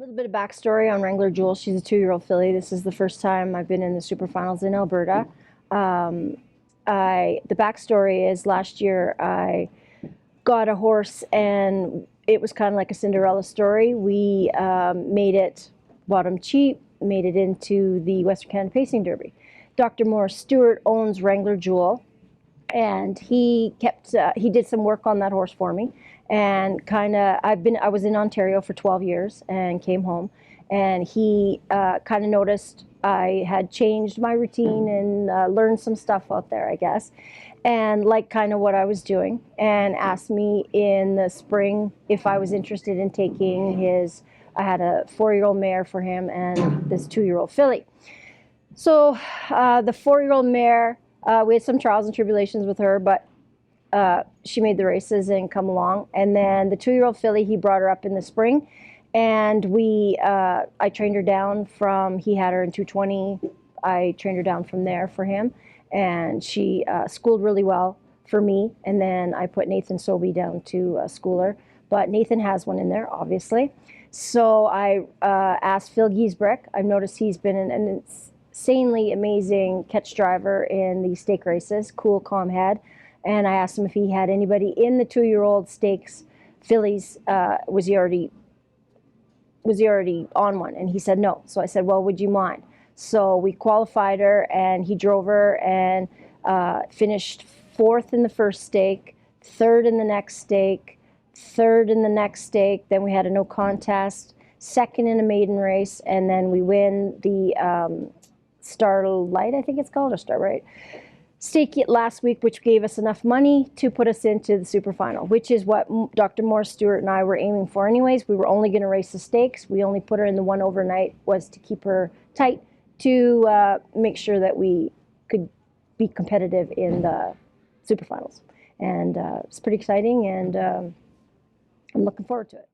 little bit of backstory on Wrangler Jewel. She's a 2-year-old filly. This is the first time I've been in the super finals in Alberta. The backstory is last year I got a horse and it was kind of like a Cinderella story. We made it bottom cheap, made it into the Western Canada Pacing Derby. Dr. Morris Stewart owns Wrangler Jewel, and he did some work on that horse for me, and I was in Ontario for 12 years and came home, and he kind of noticed I had changed my routine and learned some stuff out there, I guess, and liked kind of what I was doing, and asked me in the spring if I was interested in taking I had a 4-year-old mare for him and this 2-year-old filly. So the 4-year-old mare, we had some trials and tribulations with her, but she made the races and come along. And then the 2-year-old filly, he brought her up in the spring, and I trained her down from, he had her in 220. I trained her down from there for him, and she schooled really well for me. And then I put Nathan Sobey down to school her, but Nathan has one in there, obviously. So I asked Phil Giesbrecht. I've noticed he's been an insanely amazing catch driver in the stake races, cool, calm head. And I asked him if he had anybody in the 2-year-old stakes fillies. Was he already on one? And he said no. So I said, well, would you mind? So we qualified her, and he drove her and finished 4th in the first stake, 3rd in the next stake, 3rd in the next stake. Then we had a no contest, 2nd in a maiden race, and then we win the Starlight, I think it's called, or Starlight stake last week, which gave us enough money to put us into the super final, which is what Dr. Morris Stewart and I were aiming for anyways. We were only going to race the stakes. We only put her in the one overnight was to keep her tight, to make sure that we could be competitive in the super finals. And it's pretty exciting, and I'm looking forward to it.